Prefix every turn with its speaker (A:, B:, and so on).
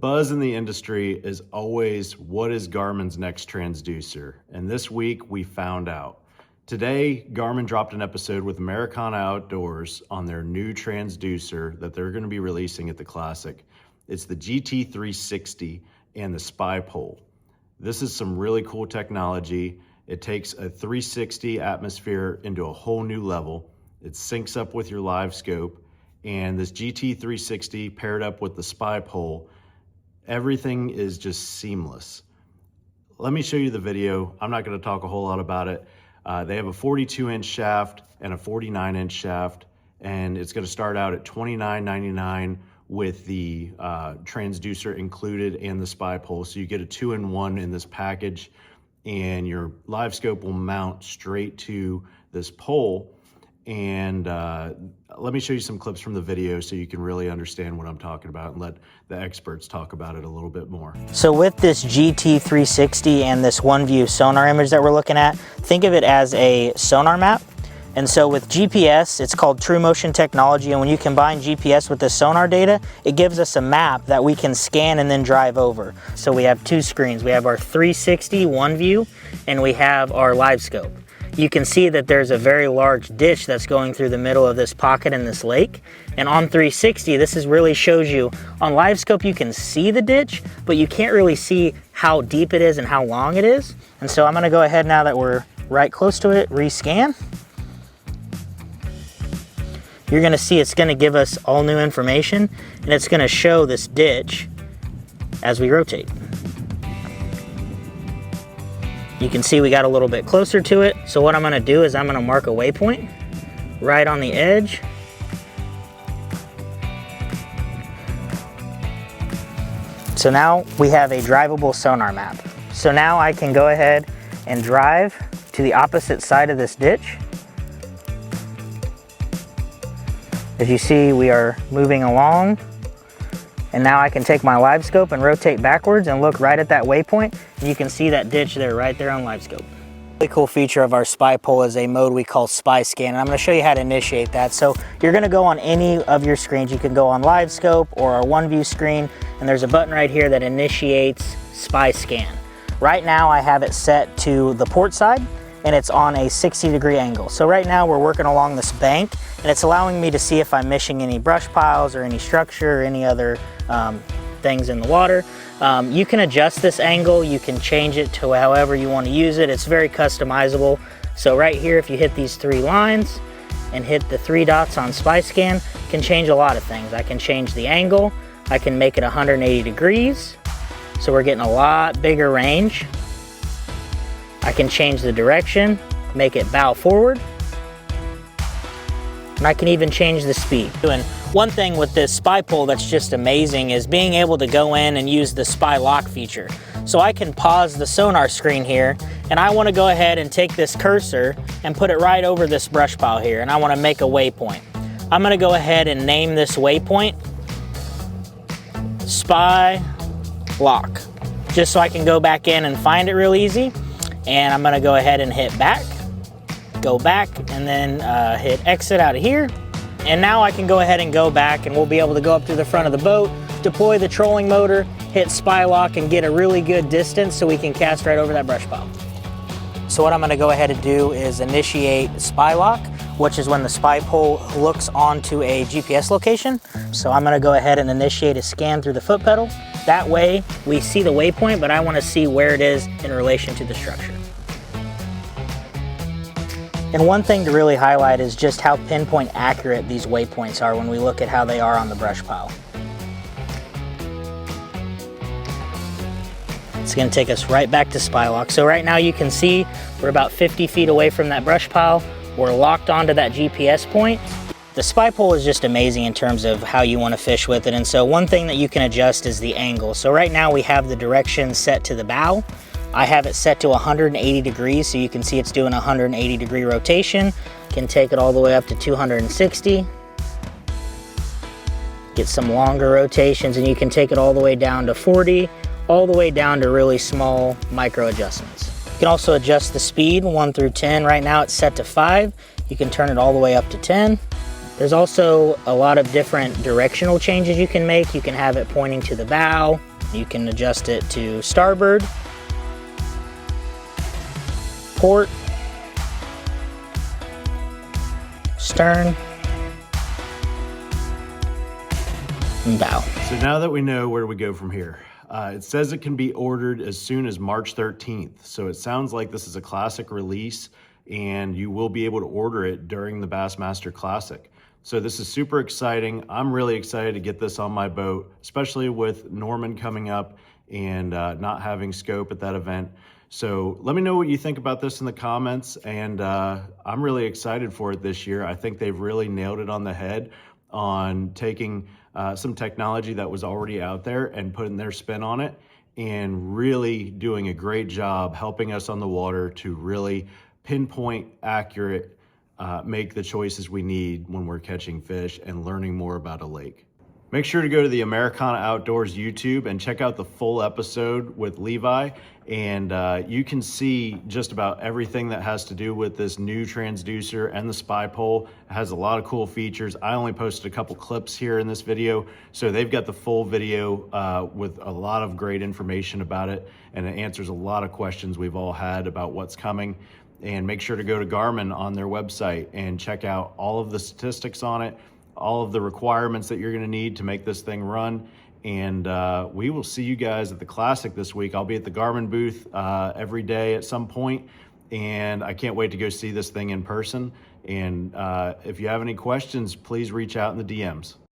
A: buzz in the industry is always, what is Garmin's next transducer? And this week we found out. Today, Garmin dropped an episode with Americana Outdoors on their new transducer that they're going to be releasing at the Classic. It's the GT360 and the Spy Pole. This is some really cool technology. It takes a 360 atmosphere into a whole new level. It syncs up with your LiveScope, and this GT360 paired up with the Spy Pole, everything is just seamless. Let me show you the video. I'm not going to talk a whole lot about it. They have a 42-inch shaft and a 49-inch shaft, and it's going to start out at $29.99 with the transducer included and the Spy Pole. So you get a 2-in-1 in this package, and your LiveScope will mount straight to this pole. And let me show you some clips from the video so you can really understand what I'm talking about and let the experts talk about it a little bit more.
B: So with this GT360 and this OneView sonar image that we're looking at, think of it as a sonar map. And so with GPS, it's called True Motion technology, and when you combine GPS with the sonar data, it gives us a map that we can scan and then drive over. So we have two screens. We have our 360 OneView and we have our LiveScope. You can see that there's a very large ditch that's going through the middle of this pocket in this lake. And on 360, this really shows you, on LiveScope you can see the ditch, but you can't really see how deep it is and how long it is. And so I'm gonna go ahead, now that we're right close to it, rescan. You're gonna see it's gonna give us all new information, and it's gonna show this ditch as we rotate. You can see we got a little bit closer to it. So what I'm gonna do is I'm gonna mark a waypoint right on the edge. So now we have a drivable sonar map. So now I can go ahead and drive to the opposite side of this ditch. As you see, we are moving along. And now I can take my LiveScope and rotate backwards and look right at that waypoint. And you can see that ditch there, right there on LiveScope. Really cool feature of our Spy Pole is a mode we call Spy Scan. And I'm gonna show you how to initiate that. So you're gonna go on any of your screens. You can go on LiveScope or our OneView screen, and there's a button right here that initiates Spy Scan. Right now I have it set to the port side, and it's on a 60-degree angle. So right now we're working along this bank, and it's allowing me to see if I'm missing any brush piles or any structure or any other things in the water. You can adjust this angle, you can change it to however you want to use it. It's very customizable. So right here, if you hit these three lines and hit the three dots on Spy Scan, you can change a lot of things. I can change the angle, I can make it 180 degrees, so we're getting a lot bigger range. I can change the direction, make it bow forward, and I can even change the speed. And one thing with this Spy Pole that's just amazing is being able to go in and use the Spy Lock feature. So I can pause the sonar screen here, and I want to go ahead and take this cursor and put it right over this brush pile here, and I want to make a waypoint. I'm going to go ahead and name this waypoint Spy Lock, just so I can go back in and find it real easy. And I'm going to go ahead and hit back, go back, and then hit exit out of here. And now I can go ahead and go back, and we'll be able to go up to the front of the boat, deploy the trolling motor, hit Spy Lock, and get a really good distance so we can cast right over that brush pile. So what I'm going to go ahead and do is initiate Spy Lock, which is when the Spy Pole looks onto a GPS location. So I'm going to go ahead and initiate a scan through the foot pedal. That way we see the waypoint, but I want to see where it is in relation to the structure. And one thing to really highlight is just how pinpoint accurate these waypoints are when we look at how they are on the brush pile. It's going to take us right back to Spy Lock. So right now you can see we're about 50 feet away from that brush pile. We're locked onto that GPS point. The Spy Pole is just amazing in terms of how you want to fish with it. And so one thing that you can adjust is the angle. So right now we have the direction set to the bow. I have it set to 180 degrees, so you can see it's doing a 180 degree rotation. Can take it all the way up to 260. Get some longer rotations, and you can take it all the way down to 40, all the way down to really small micro adjustments. You can also adjust the speed 1 through 10. Right now it's set to 5. You can turn it all the way up to 10. There's also a lot of different directional changes you can make. You can have it pointing to the bow, You can adjust it to starboard, port, stern, and bow.
A: So now that we know where we go from here, it says it can be ordered as soon as March 13th. So it sounds like this is a classic release and you will be able to order it during the Bassmaster Classic. So this is super exciting. I'm really excited to get this on my boat, especially with Norman coming up and not having scope at that event. So let me know what you think about this in the comments, and I'm really excited for it this year. I think they've really nailed it on the head on taking some technology that was already out there and putting their spin on it, and really doing a great job helping us on the water to really pinpoint accurate, make the choices we need when we're catching fish and learning more about a lake. Make sure to go to the Americana Outdoors YouTube and check out the full episode with Levi, and you can see just about everything that has to do with this new transducer and the spy pole. It has a lot of cool features. I only posted a couple clips here in this video, so they've got the full video with a lot of great information about it, and it answers a lot of questions we've all had about what's coming. And make sure to go to Garmin on their website and check out all of the statistics on it, all of the requirements that you're gonna need to make this thing run. And we will see you guys at the Classic this week. I'll be at the Garmin booth every day at some point, and I can't wait to go see this thing in person. And if you have any questions, please reach out in the DMs.